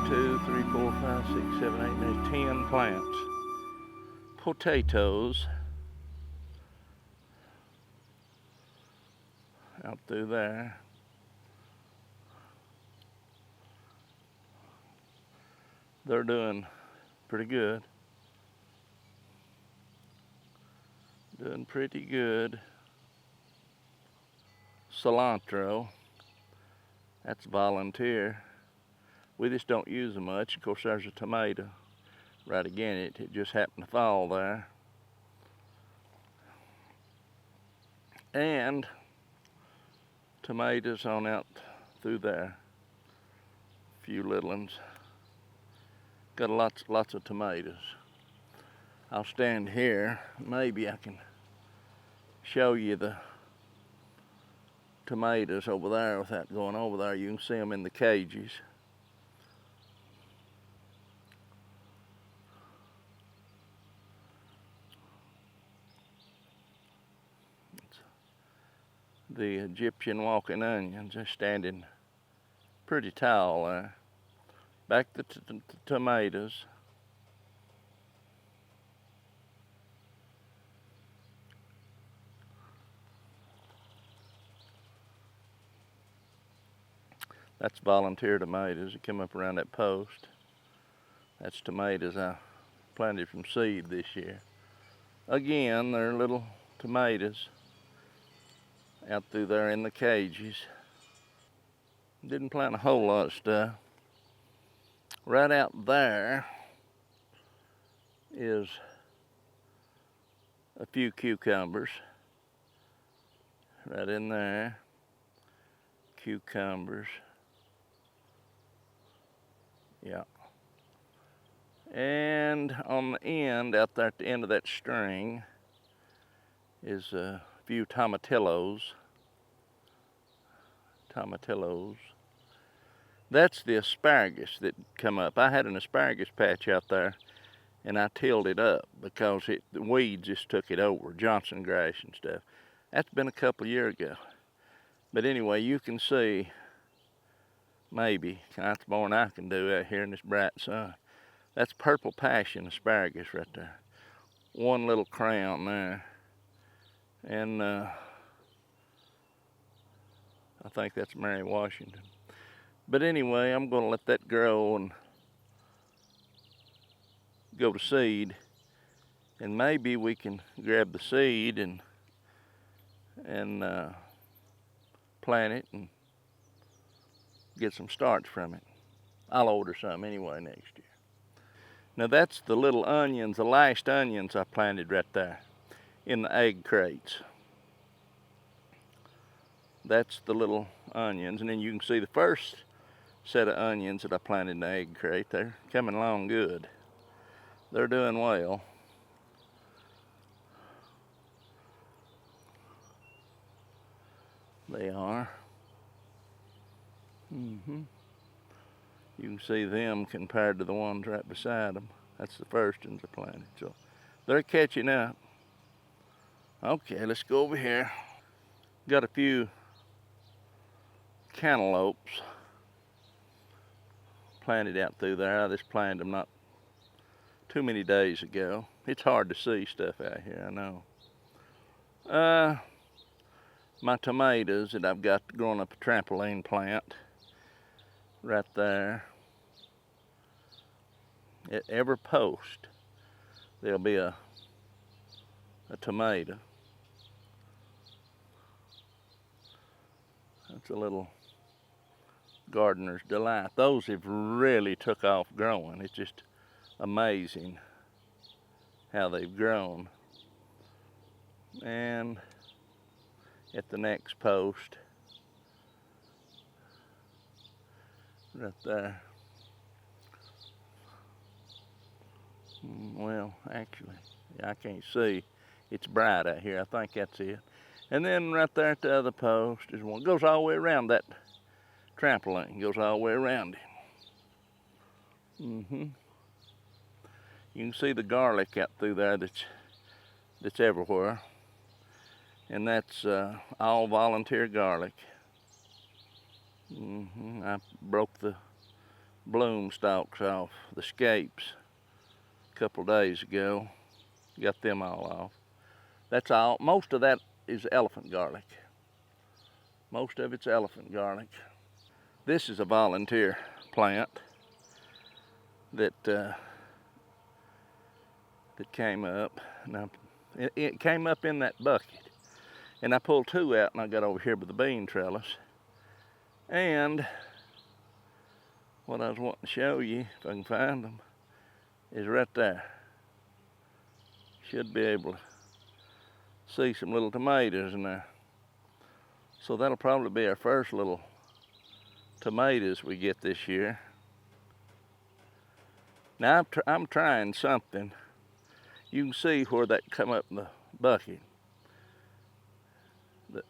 2, 3, 4, 5, 6, 7, 8, 9, 10 plants. Potatoes out through there. They're doing pretty good. Doing pretty good. Cilantro, that's volunteer. We just don't use them much. Of course, there's a tomato right against it. It just happened to fall there. And tomatoes on out through there. A few little ones. Got lots of tomatoes. I'll stand here. Maybe I can show you the tomatoes over there without going over there. You can see them in the cages. The Egyptian walking onions are standing pretty tall there. Back to the tomatoes. That's volunteer tomatoes that come up around that post. That's tomatoes I planted from seed this year. Again, they're little tomatoes out through there in the cages. Didn't plant a whole lot of stuff. Right out there is a few cucumbers. Right in there, cucumbers. Yeah. And on the end, out there at the end of that string, is a few tomatillos. That's the asparagus that come up. I had an asparagus patch out there and I tilled it up because the weeds just took it over, Johnson grass and stuff. That's been a couple of years ago. But anyway, you can see, maybe, that's more than I can do out here in this bright sun. That's purple passion asparagus right there. One little crown there. And I think that's Mary Washington. But anyway, I'm going to let that grow and go to seed. And maybe we can grab the seed and plant it and get some starch from it. I'll order some anyway next year. Now that's the little onions, the last onions I planted right there in the egg crates. That's the little onions, and then you can see the first set of onions that I planted in the egg crate. They're coming along good. They're doing well. They are. You can see them compared to the ones right beside them. That's the first ones I planted. So they're catching up. Okay, let's go over here. Got a few cantaloupes planted out through there. I just planted them not too many days ago. It's hard to see stuff out here, I know. My tomatoes that I've got growing up a trampoline plant right there. At every post there'll be a tomato. That's a little gardener's delight. Those have really took off growing. It's just amazing how they've grown. And at the next post, right there. Well, actually, I can't see. It's bright out here. I think that's it. And then right there at the other post is one. Goes all the way around that trampoline. Goes all the way around it. You can see the garlic out through there that's everywhere. And that's all volunteer garlic. I broke the bloom stalks off the scapes a couple days ago. Got them all off. That's all. Most of that is elephant garlic. Most of it's elephant garlic. This is a volunteer plant that came up. Now, it came up in that bucket, and I pulled two out, and I got over here by the bean trellis. And what I was wanting to show you, if I can find them, is right there. Should be able to see some little tomatoes in there. So that'll probably be our first little tomatoes we get this year. Now I'm trying something. You can see where that come up in the bucket.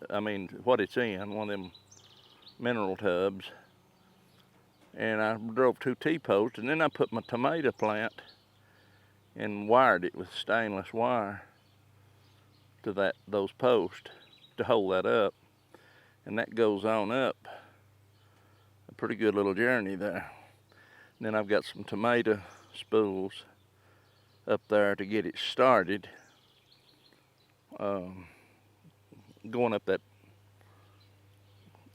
I mean, what it's in, one of them mineral tubs. And I drove 2 T-posts, and then I put my tomato plant and wired it with stainless wire to those posts to hold that up. And that goes on up a pretty good little journey there. And then I've got some tomato spools up there to get it started, going up that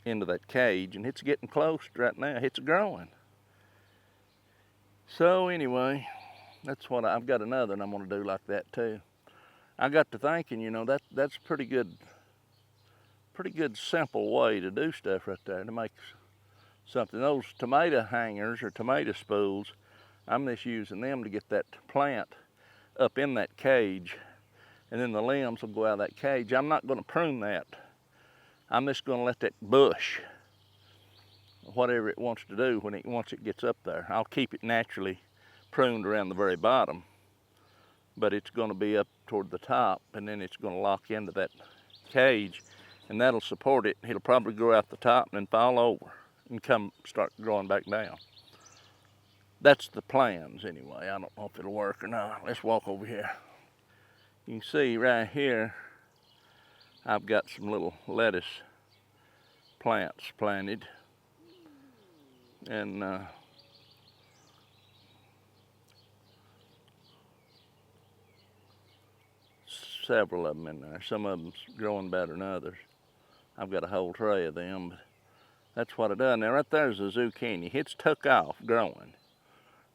into that cage, and it's getting close right now. It's growing. So anyway, that's what I've got another, and I'm going to do like that too. I got to thinking, you know, that's pretty good simple way to do stuff right there, to make something. Those tomato hangers or tomato spools, I'm just using them to get that plant up in that cage, and then the limbs will go out of that cage. I'm not going to prune that. I'm just going to let that bush, whatever it wants to do once it gets up there. I'll keep it naturally pruned around the very bottom, but it's going to be up toward the top, and then it's going to lock into that cage, and that'll support it. It'll probably grow out the top and then fall over and start growing back down. That's the plans anyway. I don't know if it'll work or not. Let's walk over here. You can see right here, I've got some little lettuce plants planted, and several of them in there. Some of them's growing better than others. I've got a whole tray of them, but that's what I done. Now right there's a zucchini. It's took off growing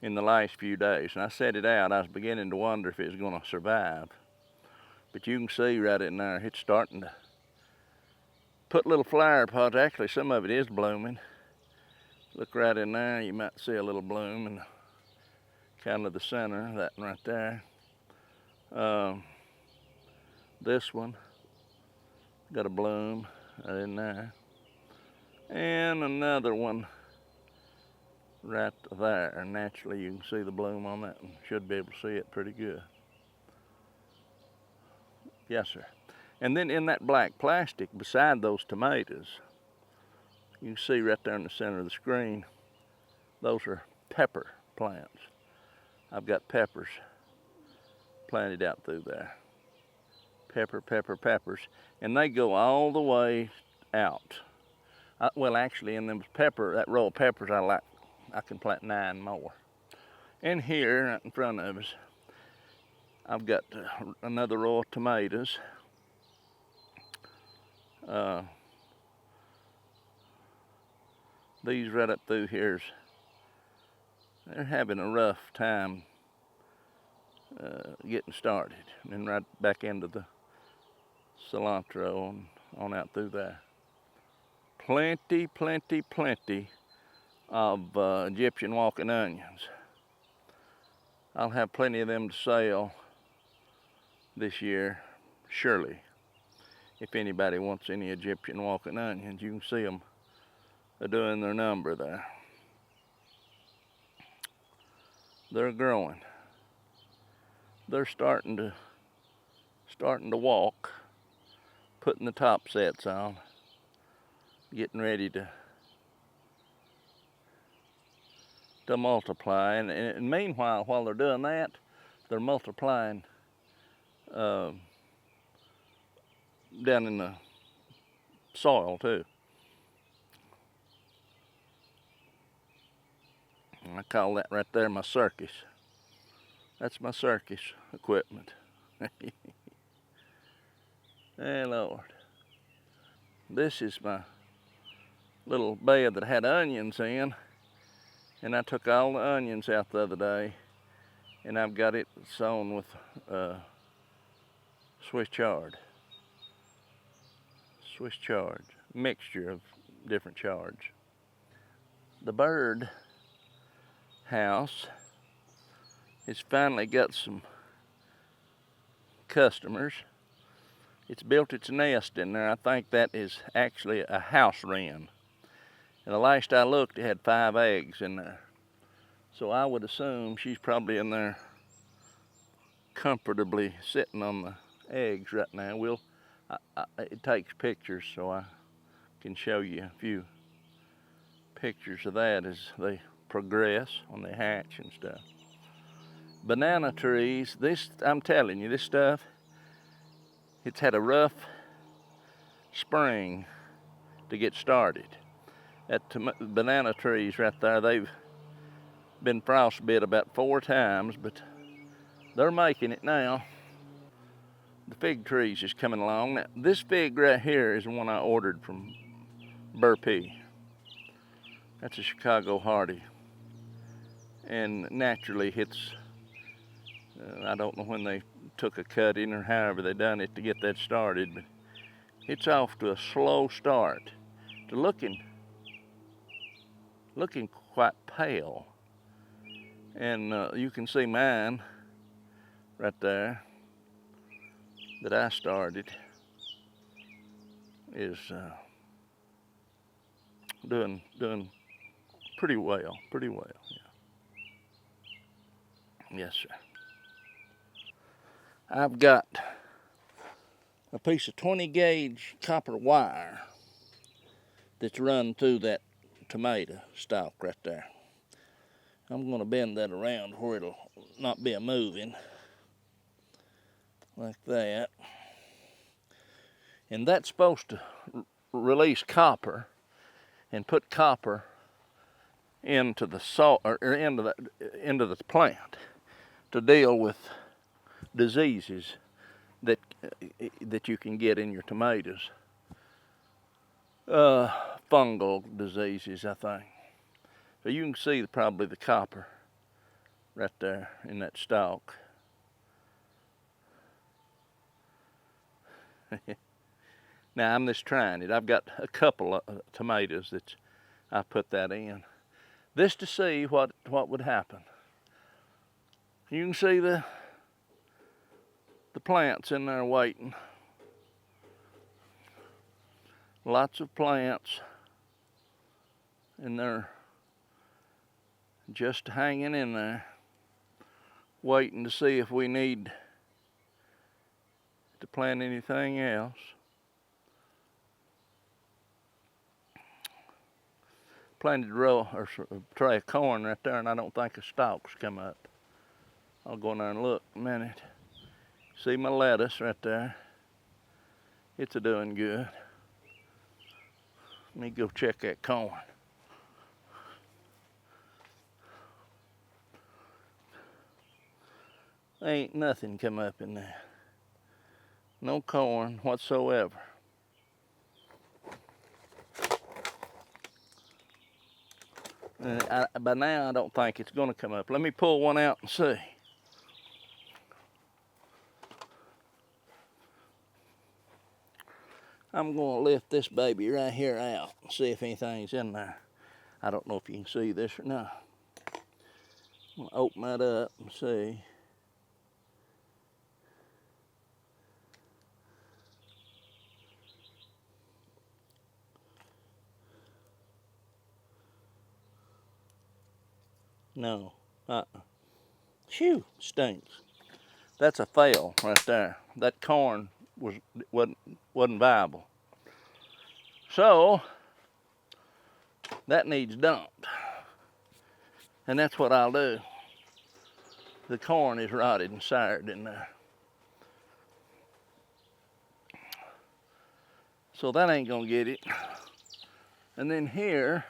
in the last few days, and I set it out. I was beginning to wonder if it was going to survive, but you can see right in there, it's starting to put little flower pods. Actually, some of it is blooming. Look right in there, you might see a little bloom in kind of the center, that one right there. This one got a bloom right in there, and another one right there. Naturally, you can see the bloom on that one. Should be able to see it pretty good. Yes, sir. And then in that black plastic beside those tomatoes, you can see right there in the center of the screen, those are pepper plants. I've got peppers planted out through there. Peppers, and they go all the way out. Well, actually, in that row of peppers, I can plant 9 more. And here, right in front of us, I've got another row of tomatoes. These right up through here, they're having a rough time getting started. And then right back into the cilantro and on out through there. Plenty of Egyptian walking onions. I'll have plenty of them to sell this year, surely. If anybody wants any Egyptian walking onions, you can see them doing their number there. They're growing. They're starting to walk, putting the top sets on, getting ready to multiply. And meanwhile, while they're doing that, they're multiplying down in the soil too. I call that right there my circus. That's my circus equipment. Hey, Lord. This is my little bed that had onions in, and I took all the onions out the other day, and I've got it sown with Swiss chard, mixture of different chards. The bird house has finally got some customers. It's built its nest in there. I think that is actually a house wren. And the last I looked, it had 5 eggs in there. So I would assume she's probably in there comfortably sitting on the eggs right now. It takes pictures, so I can show you a few pictures of that as they progress when they hatch and stuff. Banana trees, I'm telling you, this stuff, it's had a rough spring to get started. Banana trees right there, they've been frostbit about 4 times, but they're making it now. The fig trees is coming along. Now, this fig right here is the one I ordered from Burpee. That's a Chicago Hardy. And naturally I don't know when they took a cutting or however they done it to get that started, but it's off to a slow start. To looking quite pale. And you can see mine right there that I started is doing pretty well, yeah. Yes, sir. I've got a piece of 20 gauge copper wire that's run through that tomato stalk right there. I'm going to bend that around where it'll not be a moving, like that. And that's supposed to release copper and put copper into the soil or into the plant to deal with diseases that you can get in your tomatoes. Fungal diseases, I think. So you can see probably the copper right there in that stalk. Now I'm just trying it. I've got a couple of tomatoes that I put that in. This to see what would happen. You can see the plants in there waiting. Lots of plants, and they're just hanging in there, waiting to see if we need to plant anything else. Planted a row or a tray of corn right there, and I don't think a stalk's come up. I'll go in there and look a minute. See my lettuce right there? It's a doing good. Let me go check that corn. Ain't nothing come up in there. No corn whatsoever. By now I don't think it's gonna come up. Let me pull one out and see. I'm gonna lift this baby right here out and see if anything's in there. I don't know if you can see this or not. I'm gonna open that up and see. No. Phew, stinks. That's a fail right there. That corn wasn't viable. So that needs dumped. And that's what I'll do. The corn is rotted and soured in there. So that ain't gonna get it. And then here,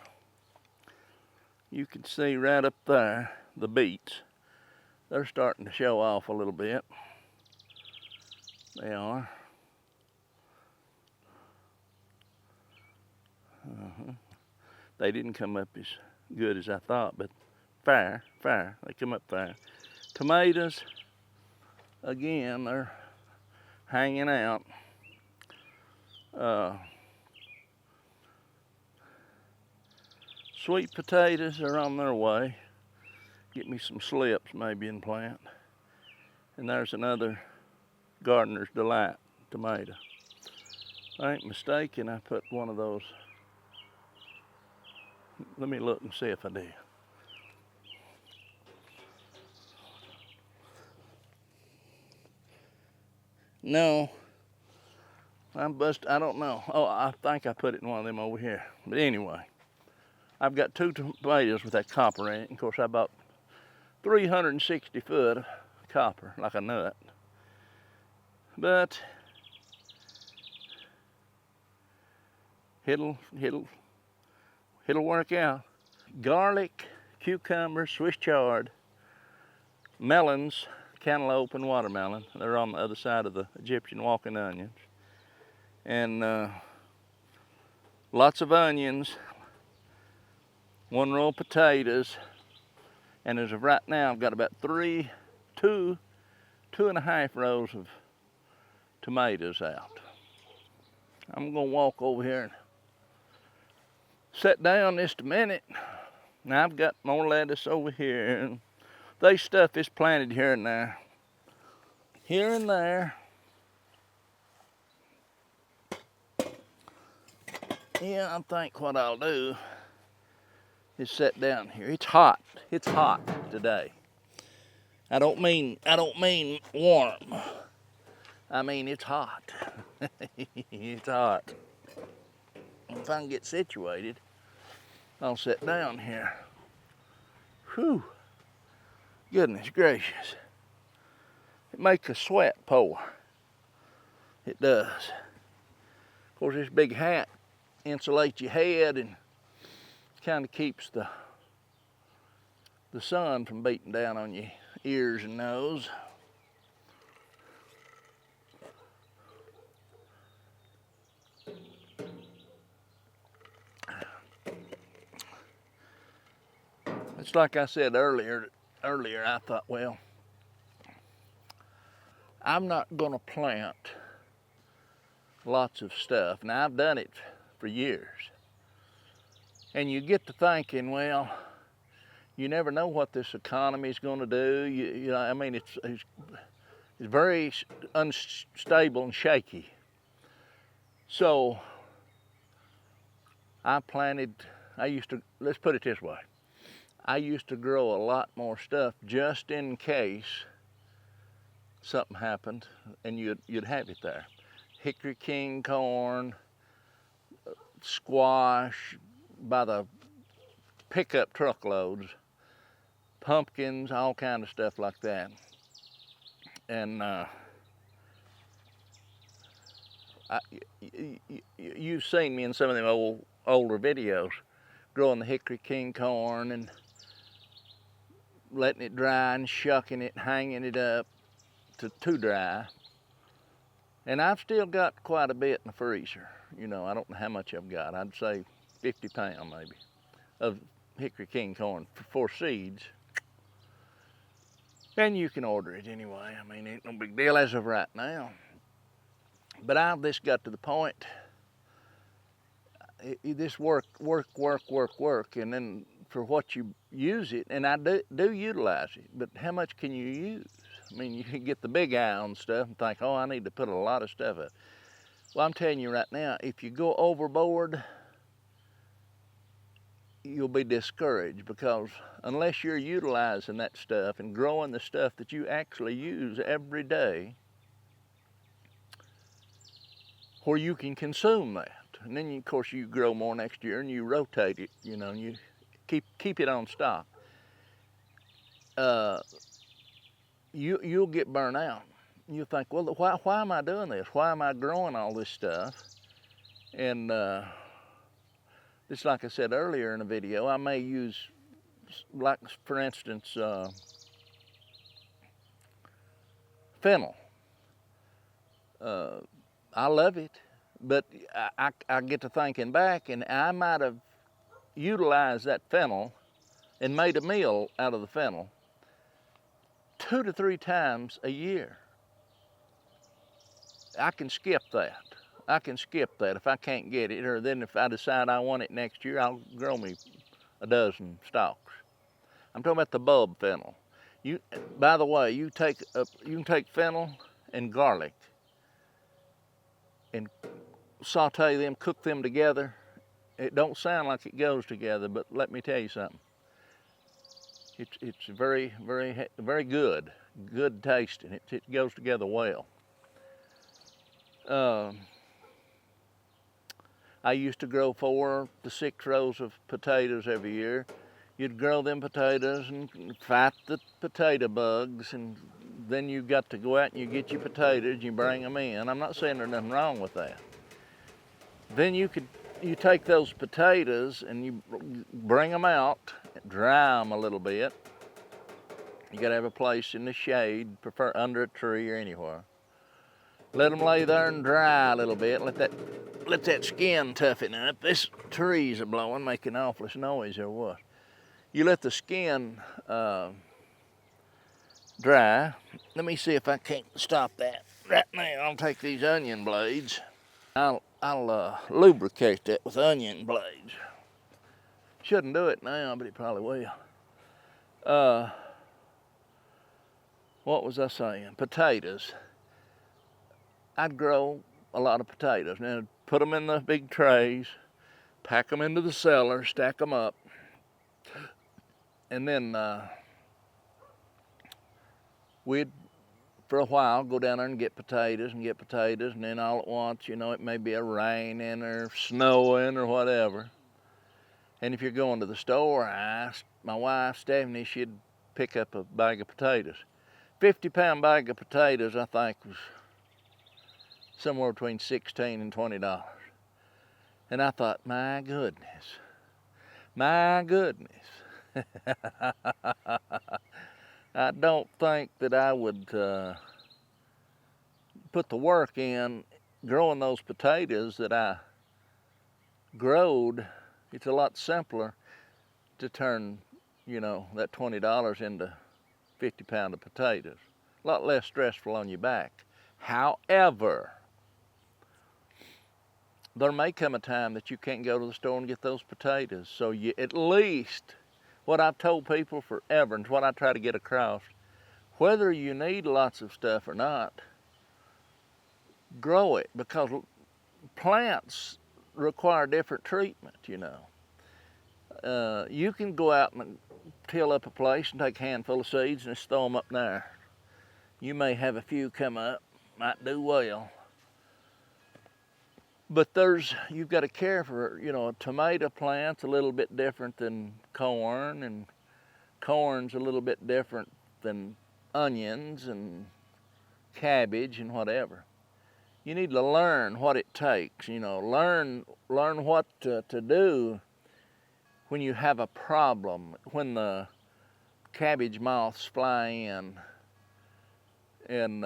You can see right up there, the beets. They're starting to show off a little bit. They are. They didn't come up as good as I thought, but fair. They come up fair. Tomatoes, again, they're hanging out. Sweet potatoes are on their way. Get me some slips maybe and plant. And there's another Gardener's Delight tomato. If I ain't mistaken, I put one of those. Let me look and see if I did. No, I don't know. Oh, I think I put it in one of them over here. But anyway, I've got 2 tomatoes with that copper in it. Of course, I bought 360 foot of copper, like a nut. But it'll work out. Garlic, cucumber, Swiss chard, melons, cantaloupe, and watermelon. They're on the other side of the Egyptian walking onions. And lots of onions, 1 row of potatoes, and as of right now, I've got about 2.5 rows of tomatoes out. I'm gonna walk over here and sit down just a minute. Now I've got more lettuce over here, and they stuff is planted here and there. Here and there. Yeah, I think what I'll do is sit down here. It's hot. It's hot today. I don't mean warm. I mean it's hot. It's hot. If I can get situated, I'll sit down here. Whew. Goodness gracious. It makes a sweat pour. It does. Of course, this big hat insulates your head and kind of keeps the sun from beating down on your ears and nose. It's like I said earlier, I thought, well, I'm not going to plant lots of stuff. Now, I've done it for years. And you get to thinking, well, you never know what this economy is going to do. You know, I mean, it's very unstable and shaky. So let's put it this way. I used to grow a lot more stuff just in case something happened and you'd have it there. Hickory king corn, squash by the pickup truckloads, pumpkins, all kind of stuff like that. And you've seen me in some of them older videos growing the hickory king corn and letting it dry and shucking it, hanging it up to dry. And I've still got quite a bit in the freezer. You know, I don't know how much I've got. I'd say 50 pounds maybe of hickory king corn for seeds. And you can order it anyway. I mean, ain't no big deal as of right now. But I've just got to the point, this work, and then for what you use it, and I do utilize it, but how much can you use? I mean, you can get the big eye on stuff and think, oh, I need to put a lot of stuff up. Well, I'm telling you right now, if you go overboard, you'll be discouraged, because unless you're utilizing that stuff and growing the stuff that you actually use every day, where you can consume that, and then of course you grow more next year and you rotate it, you know, and you keep it on stock. You'll get burnt out. You'll think, well, why am I doing this? Why am I growing all this stuff? And just like I said earlier in the video, I may use like for instance, fennel. I love it, but I get to thinking back, and I might have utilized that fennel and made a meal out of the fennel 2 to 3 times a year. I can skip that. I can skip that if I can't get it, or then if I decide I want it next year, I'll grow me a dozen stalks. I'm talking about the bulb fennel. By the way, you can take fennel and garlic and saute them, cook them together. It don't sound like it goes together, but let me tell you something. It's very, very, very good tasting. It goes together well. I used to grow 4 to 6 rows of potatoes every year. You'd grow them potatoes and fight the potato bugs, and then you got to go out and you get your potatoes, you bring them in. I'm not saying there's nothing wrong with that. Then you take those potatoes and you bring them out, dry them a little bit. You gotta have a place in the shade, prefer under a tree or anywhere. Let them lay there and dry a little bit. Let that skin toughen up. This trees are blowing, making awful noise or what. You let the skin dry. Let me see if I can't stop that. Right now, I'll take these onion blades. I'll lubricate that with onion blades. Shouldn't do it now, but it probably will. What was I saying? Potatoes. I'd grow a lot of potatoes. Now, put them in the big trays, pack them into the cellar, stack them up, and then we'd, for a while, go down there and get potatoes, and then all at once, you know, it may be a raining or snowing or whatever. And if you're going to the store, my wife, Stephanie, she'd pick up a bag of potatoes. 50-pound bag of potatoes, I think, was somewhere between $16 and $20. And I thought, my goodness. I don't think that I would put the work in growing those potatoes that I growed. It's a lot simpler to turn, you know, that $20 into 50 pounds of potatoes. A lot less stressful on your back. However, there may come a time that you can't go to the store and get those potatoes. So you, at least, what I've told people forever, and what I try to get across, whether you need lots of stuff or not, grow it, because plants require different treatment, you know. You can go out and till up a place and take a handful of seeds and just throw them up there. You may have a few come up, might do well. But you've got to care for, you know, a tomato plant's a little bit different than corn, and corn's a little bit different than onions and cabbage and whatever. You need to learn what it takes, you know, learn what to do when you have a problem, when the cabbage moths fly in, and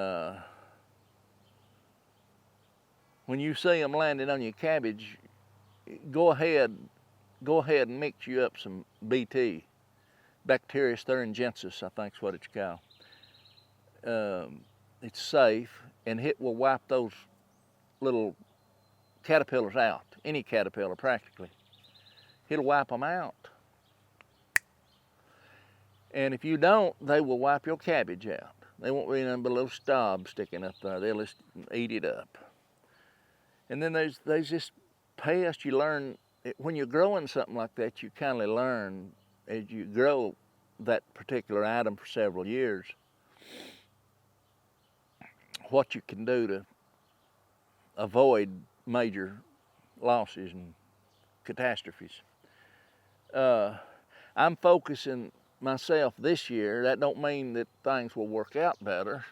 when you see them landing on your cabbage, go ahead and mix you up some BT, Bacteria thuringiensis, I think is what it's called. It's safe, and it will wipe those little caterpillars out, any caterpillar practically. It'll wipe them out. And if you don't, they will wipe your cabbage out. They won't be nothing but a little stab sticking up there. They'll just eat it up. And then there's this pest. You learn, when you're growing something like that, you kind of learn as you grow that particular item for several years what you can do to avoid major losses and catastrophes. I'm focusing myself this year. That don't mean that things will work out better.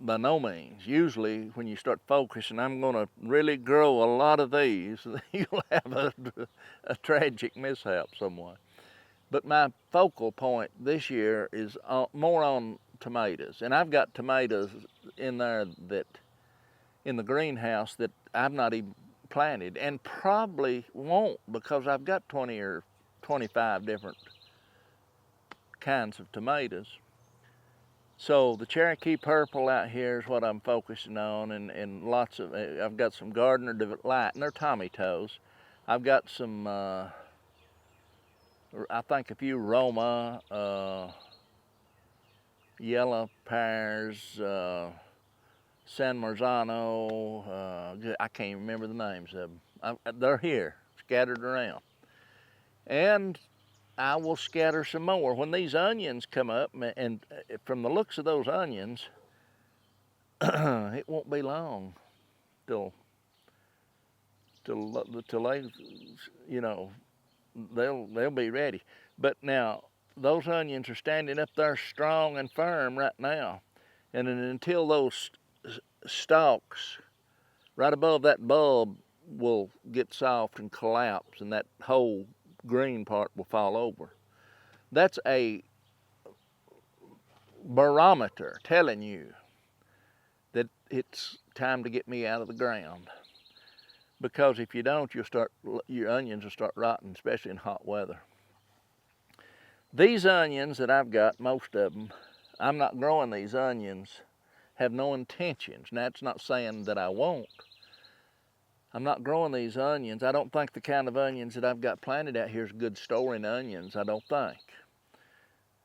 by no means. Usually when you start focusing, I'm going to really grow a lot of these, you'll have a tragic mishap somewhere. But my focal point this year is more on tomatoes. And I've got tomatoes in there that, in the greenhouse, that I've not even planted and probably won't, because I've got 20 or 25 different kinds of tomatoes. So the Cherokee Purple out here is what I'm focusing on, and lots of, I've got some Gardner Delight, and they're Tommy toes. I've got some, I think a few Roma, yellow pears, San Marzano, I can't remember the names of them. They're here, scattered around. And I will scatter some more. When these onions come up, and from the looks of those onions, it won't be long till they, you know, they'll be ready. But now those onions are standing up there strong and firm right now, and until those stalks right above that bulb will get soft and collapse, and that whole green part will fall over. That's a barometer telling you that it's time to get me out of the ground. Because if you don't, your onions will start rotting, especially in hot weather. These onions that I've got, most of them, I'm not growing these onions, have no intentions. Now, that's not saying that I won't. I'm not growing these onions. I don't think the kind of onions that I've got planted out here is good storing onions, I don't think.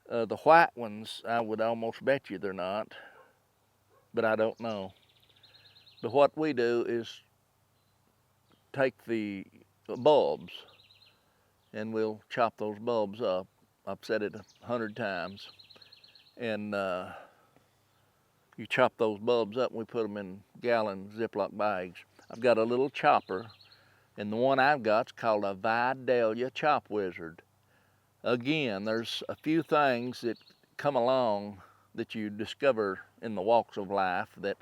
The white ones, I would almost bet you they're not, but I don't know. But what we do is take the bulbs, and we'll chop those bulbs up. I've said it 100 times. And you chop those bulbs up, and we put them in gallon Ziploc bags. I've got a little chopper, and the one I've got's called a Vidalia Chop Wizard. Again, there's a few things that come along that you discover in the walks of life that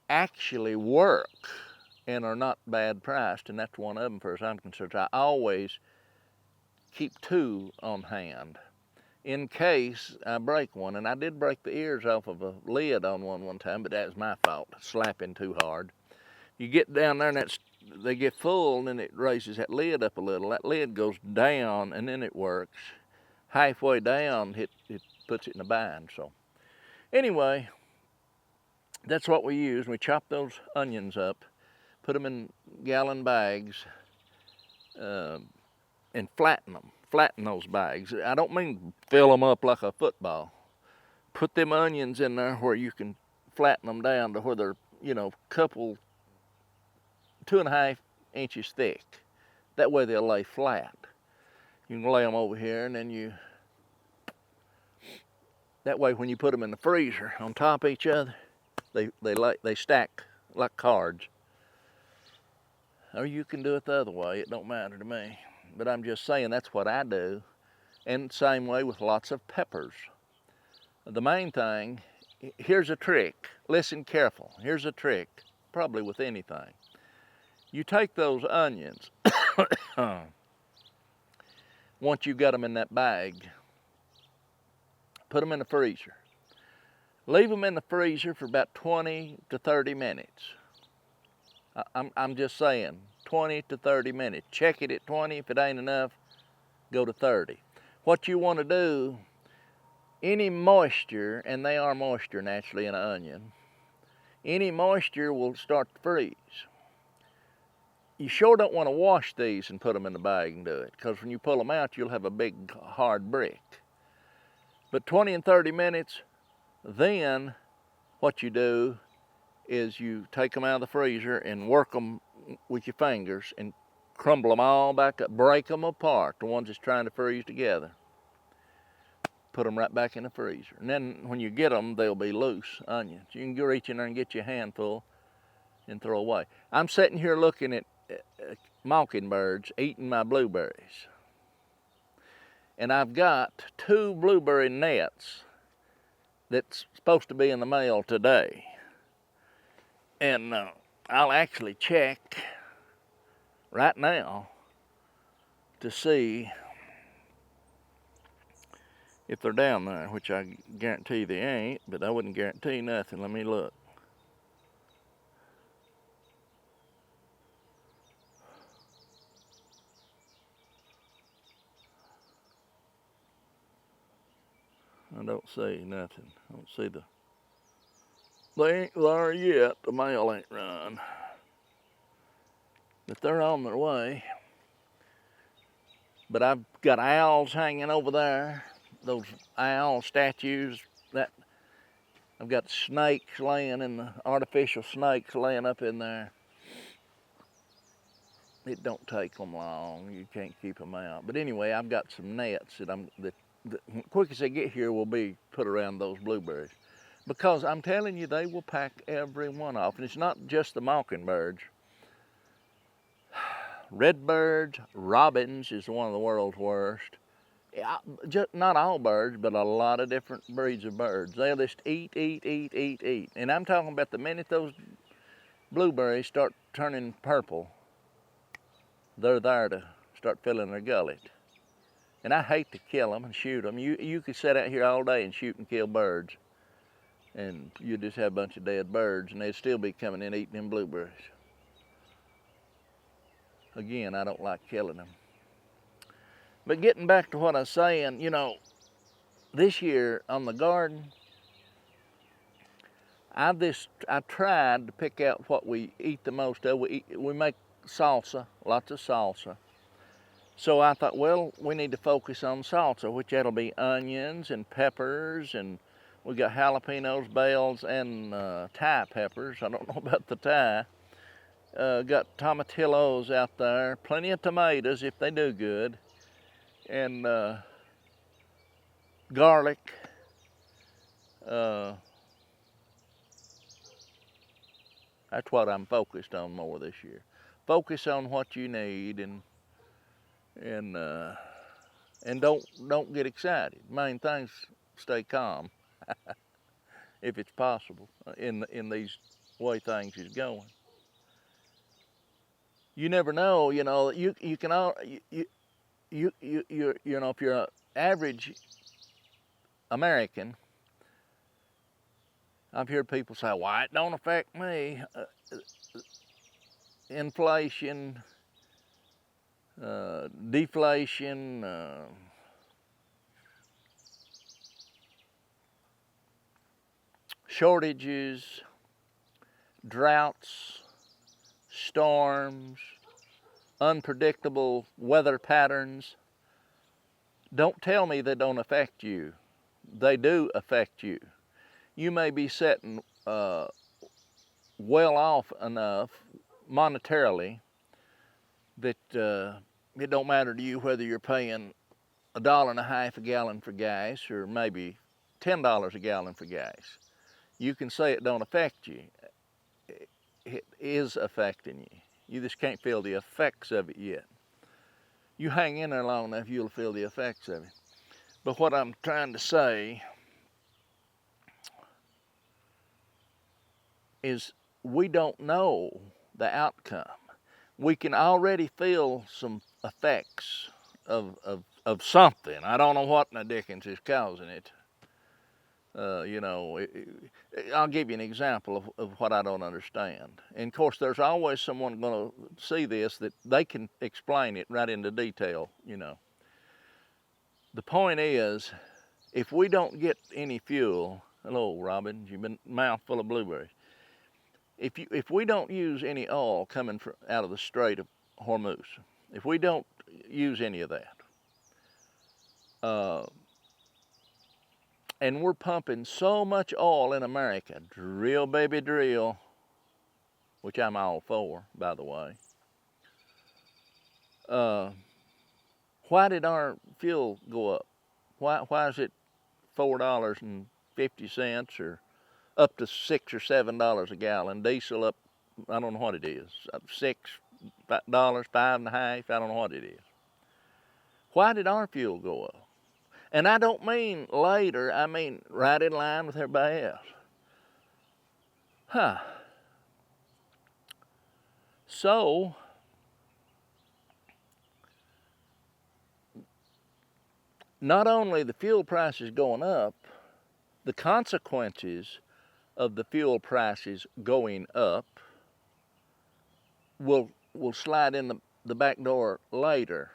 actually work and are not bad priced, and that's one of them, as far as I'm concerned. I always keep two on hand in case I break one, and I did break the ears off of a lid on one time, but that was my fault, slapping too hard. You get down there and they get full, and then it raises that lid up a little. That lid goes down, and then it works. Halfway down, it puts it in a bind. So anyway, that's what we use. We chop those onions up, put them in gallon bags, and flatten them. Flatten those bags. I don't mean fill them up like a football. Put them onions in there where you can flatten them down to where they're, couple 2.5 inches thick. That way they'll lay flat. You can lay them over here, and then that way when you put them in the freezer on top of each other, they stack like cards. Or you can do it the other way, it don't matter to me. But I'm just saying that's what I do. And same way with lots of peppers. The main thing, here's a trick. Listen careful. Here's a trick, probably with anything. You take those onions, once you've got them in that bag, put them in the freezer. Leave them in the freezer for about 20 to 30 minutes. I'm just saying, 20 to 30 minutes. Check it at 20. If it ain't enough, go to 30. What you want to do, any moisture, and they are moisture naturally in an onion, any moisture will start to freeze. You sure don't want to wash these and put them in the bag and do it, because when you pull them out, you'll have a big hard brick. But 20 and 30 minutes, then what you do is you take them out of the freezer and work them with your fingers and crumble them all back up, break them apart, the ones that's trying to freeze together. Put them right back in the freezer. And then when you get them, they'll be loose onions. You can go reach in there and get you a handful and throw away. I'm sitting here looking at mockingbirds eating my blueberries. And I've got 2 blueberry nets that's supposed to be in the mail today. And I'll actually check right now to see if they're down there, which I guarantee they ain't, but I wouldn't guarantee nothing. Let me look. I don't see nothing. I don't see they ain't there yet. The mail ain't run. But they're on their way. But I've got owls hanging over there. Those owl statues. That I've got snakes laying in the artificial snakes laying up in there. It don't take them long. You can't keep them out. But anyway, I've got some nets that the quick as they get here will be put around those blueberries. Because I'm telling you, they will pack every one off. And it's not just the mockingbirds. Redbirds, robins is one of the world's worst. Just not all birds, but a lot of different breeds of birds. They'll just eat. And I'm talking about the minute those blueberries start turning purple, they're there to start filling their gullet. And I hate to kill them and shoot them. You could sit out here all day and shoot and kill birds, and you'd just have a bunch of dead birds, and they'd still be coming in eating them blueberries. Again, I don't like killing them. But getting back to what I was saying, you know, this year on the garden, I tried to pick out what we eat the most of. We make salsa, lots of salsa. So I thought, well, we need to focus on salsa, which that'll be onions and peppers, and we got jalapenos, bells, and Thai peppers. I don't know about the Thai. Got tomatillos out there, plenty of tomatoes if they do good, and garlic. That's what I'm focused on more this year. Focus on what you need, and don't get excited. Main thing's stay calm, if it's possible, in these way things is going. You never know, you know. You can all you know, if you're an average American, I've heard people say, "Why, it don't affect me." Inflation, deflation, shortages, droughts, storms, unpredictable weather patterns. Don't tell me they don't affect you. They do affect you. You may be sitting well off enough monetarily that it don't matter to you whether you're paying $1.50 a gallon for gas or maybe $10 a gallon for gas. You can say it don't affect you. It is affecting you. You just can't feel the effects of it yet. You hang in there long enough, you'll feel the effects of it. But what I'm trying to say is we don't know the outcome. We can already feel some effects of something. I don't know what in the dickens is causing it. You know, I'll give you an example of what I don't understand. And of course, there's always someone going to see this that they can explain it right into detail, you know. The point is, if we don't get any fuel, hello, Robin, you've been mouthful of blueberries. If we don't use any oil coming out of the Strait of Hormuz, if we don't use any of that, and we're pumping so much oil in America, drill baby drill, which I'm all for, by the way. Why did our fuel go up? Why is it $4.50 or up to $6 or $7 a gallon? Diesel up, I don't know what it is, $6, $5.50, I don't know what it is. Why did our fuel go up? And I don't mean later, I mean right in line with everybody else. Huh. So, not only the fuel prices going up, the consequences of the fuel prices going up will slide in the back door later.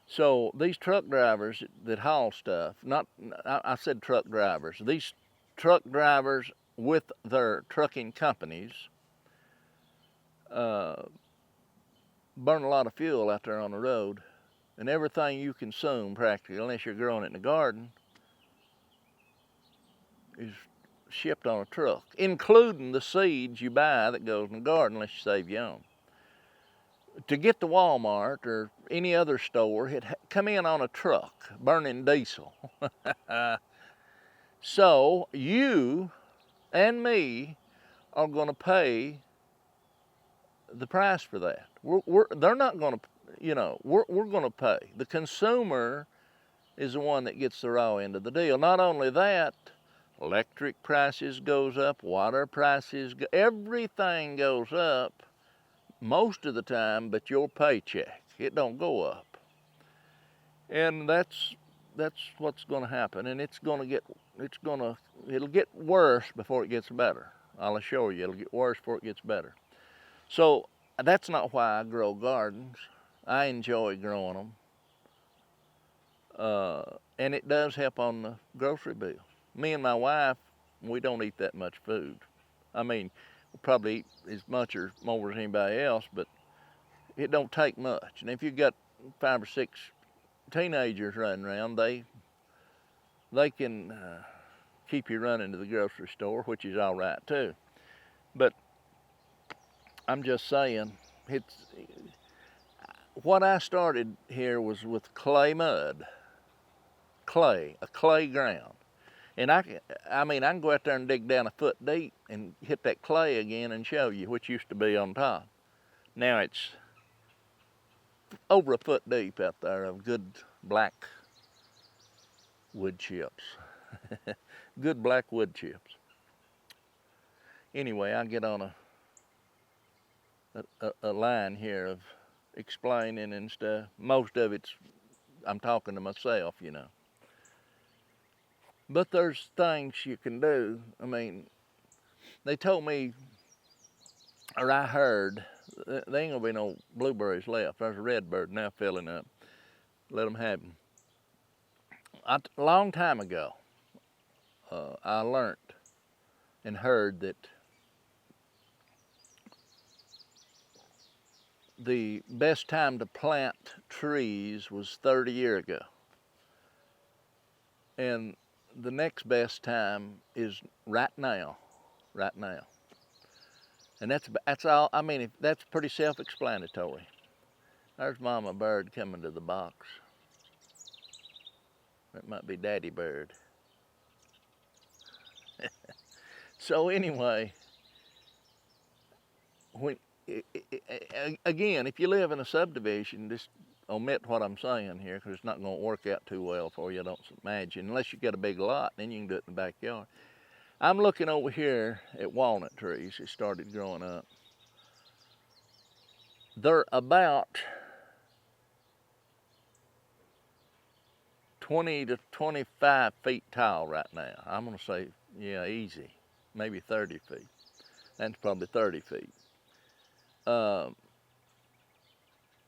So these truck drivers that haul stuff, I said truck drivers, these truck drivers with their trucking companies burn a lot of fuel out there on the road, and everything you consume practically, unless you're growing it in the garden, is shipped on a truck, including the seeds you buy that goes in the garden unless you save your own. To get to Walmart or any other store, it come in on a truck burning diesel. So you and me are going to pay the price for that. They're not going to, we're going to pay. The consumer is the one that gets the raw end of the deal. Not only that, electric prices goes up, water prices, everything goes up most of the time, but your paycheck, it don't go up. And that's what's going to happen, and it'll get worse before it gets better. I'll assure you, it'll get worse before it gets better. So that's not why I grow gardens. I enjoy growing them, and it does help on the grocery bill. Me and my wife, we don't eat that much food. I mean, we probably eat as much or more as anybody else, but it don't take much. And if you've got 5 or 6 teenagers running around, they can keep you running to the grocery store, which is all right too. But I'm just saying, what I started here was with clay mud, a clay ground. And I can go out there and dig down a foot deep and hit that clay again and show you, which used to be on top. Now it's over a foot deep out there of good black wood chips. Good black wood chips. Anyway, I get on a line here of explaining and stuff. Most of it's, I'm talking to myself, But there's things you can do. I mean, they told me, or I heard, there ain't gonna be no blueberries left. There's a red bird now filling up. Let them have them. A long time ago, I learned and heard that the best time to plant trees was 30 years ago. And the next best time is right now. And that's all. I mean, that's pretty self-explanatory. There's Mama Bird coming to the box. That might be Daddy Bird. So anyway, again, if you live in a subdivision, just omit what I'm saying here, because it's not going to work out too well for you, I don't imagine. Unless you got a big lot, then you can do it in the backyard. I'm looking over here at walnut trees that started growing up. They're about 20 to 25 feet tall right now. I'm going to say, yeah, easy, maybe 30 feet. That's probably 30 feet.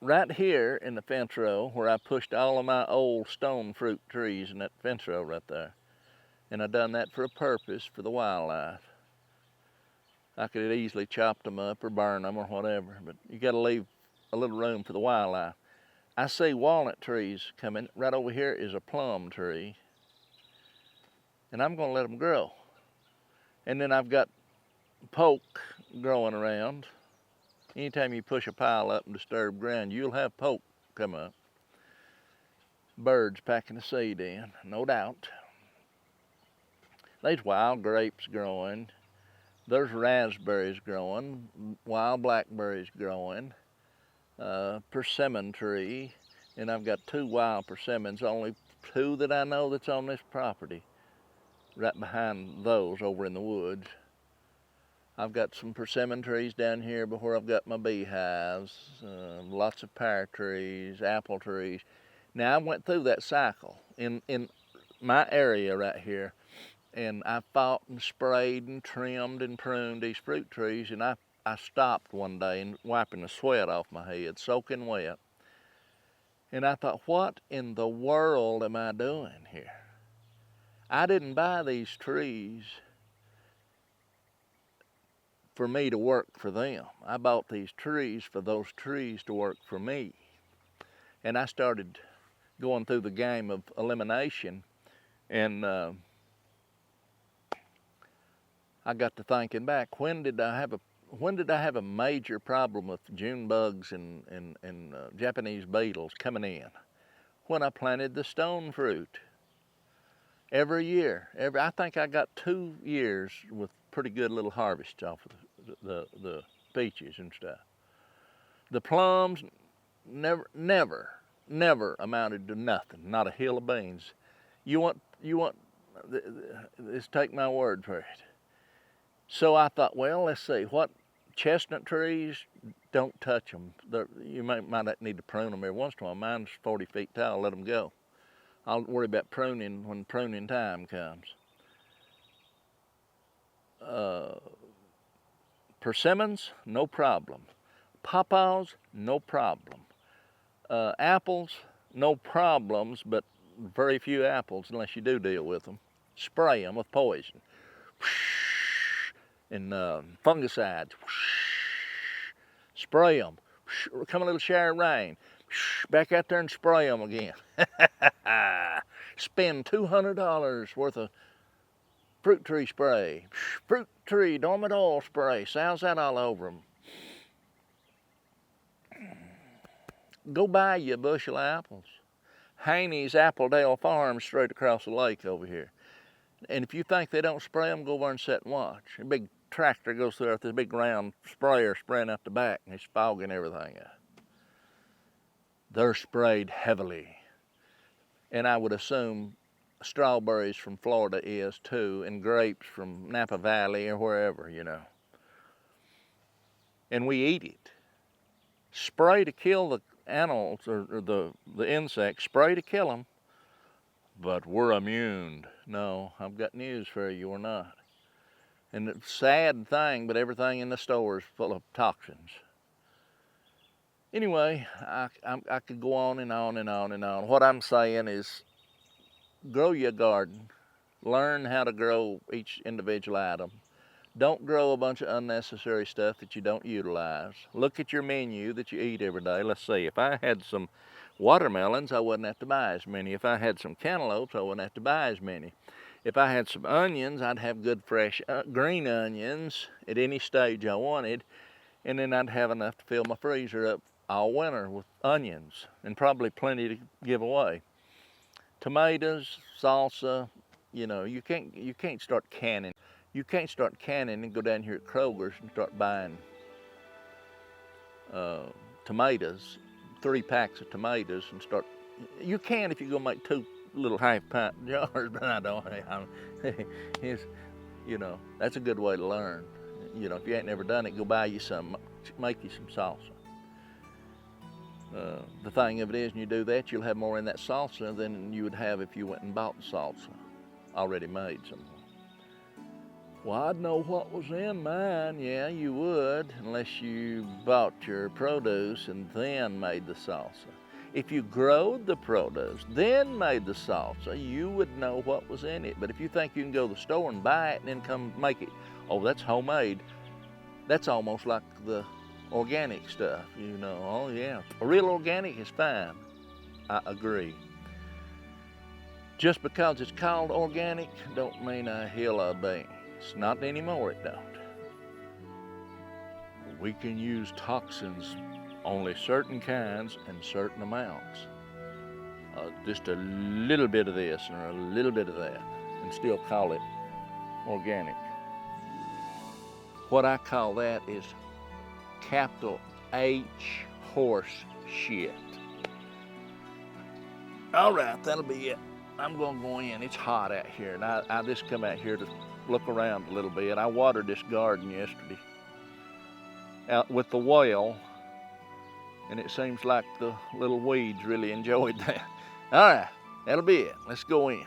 Right here in the fence row where I pushed all of my old stone fruit trees in that fence row right there. And I done that for a purpose, for the wildlife. I could have easily chopped them up or burn them or whatever, but you got to leave a little room for the wildlife. I see walnut trees coming. Right over here is a plum tree, and I'm going to let them grow. And then I've got poke growing around. Anytime you push a pile up and disturb ground, you'll have poke come up. Birds packing the seed in, no doubt. There's wild grapes growing. There's raspberries growing, wild blackberries growing, persimmon tree, and I've got 2 wild persimmons. Only two that I know that's on this property, right behind those over in the woods. I've got some persimmon trees down here where I've got my beehives, lots of pear trees, apple trees. Now I went through that cycle in my area right here, and I fought and sprayed and trimmed and pruned these fruit trees, and I stopped one day and wiping the sweat off my head, soaking wet. And I thought, what in the world am I doing here? I didn't buy these trees for me to work for them. I bought these trees for those trees to work for me. And I started going through the game of elimination, and I got to thinking back, when did I have a major problem with June bugs and Japanese beetles coming in? When I planted the stone fruit. Every year, I think I got 2 years with pretty good little harvests off of the peaches and stuff. The plums never amounted to nothing, not a hill of beans. You want, let's take my word for it. So I thought, well, let's see, what chestnut trees, don't touch them. You might need to prune them every once in a while. Mine's 40 feet tall, let them go. I'll worry about pruning when pruning time comes. Persimmons, no problem. Pawpaws, no problem. Apples, no problems, but very few apples unless you do deal with them. Spray them with poison. And fungicides. Spray them. Come a little shower of rain. Back out there and spray them again. Spend $200 worth of fruit tree spray. Fruit tree dormant oil spray. Sounds that all over them. Go buy you a bushel of apples. Haney's Appledale Farm straight across the lake over here. And if you think they don't spray them, go over and sit and watch. A big tractor goes through with this big round sprayer spraying out the back, and it's fogging everything up. They're sprayed heavily. And I would assume strawberries from Florida is too, and grapes from Napa Valley or wherever, you know. And we eat it. Spray to kill the animals or the insects, spray to kill them, but we're immune. No, I've got news for you, we're not. And it's a sad thing, but everything in the store is full of toxins. Anyway, I could go on and on and on and on. What I'm saying is, grow your garden. Learn how to grow each individual item. Don't grow a bunch of unnecessary stuff that you don't utilize. Look at your menu that you eat every day. Let's see, if I had some watermelons, I wouldn't have to buy as many. If I had some cantaloupes, I wouldn't have to buy as many. If I had some onions, I'd have good fresh green onions at any stage I wanted, and then I'd have enough to fill my freezer up all winter with onions, and probably plenty to give away. Tomatoes, salsa, you know, you can't start canning. You can't start canning and go down here at Kroger's and start buying tomatoes, 3 packs of tomatoes, and start. You can if you go make 2 little half-pint jars, but I don't. You know, that's a good way to learn. You know, if you ain't never done it, go buy you some, make you some salsa. The thing of it is, when you do that, you'll have more in that salsa than you would have if you went and bought the salsa already made somewhere. Well, I'd know what was in mine. Yeah, you would, unless you bought your produce and then made the salsa. If you growed the produce, then made the salsa, you would know what was in it. But if you think you can go to the store and buy it and then come make it, oh, that's homemade, that's almost like the organic stuff, you know. Oh yeah, real organic is fine. I agree. Just because it's called organic don't mean a hill of beans. Not anymore, it don't. We can use toxins, only certain kinds and certain amounts. Just a little bit of this or a little bit of that, and still call it organic. What I call that is capital H horse shit. All right, that'll be it. I'm gonna go in. It's hot out here, and I just come out here to look around a little bit. I watered this garden yesterday out with the well, and it seems like the little weeds really enjoyed that. All right, that'll be it. Let's go in.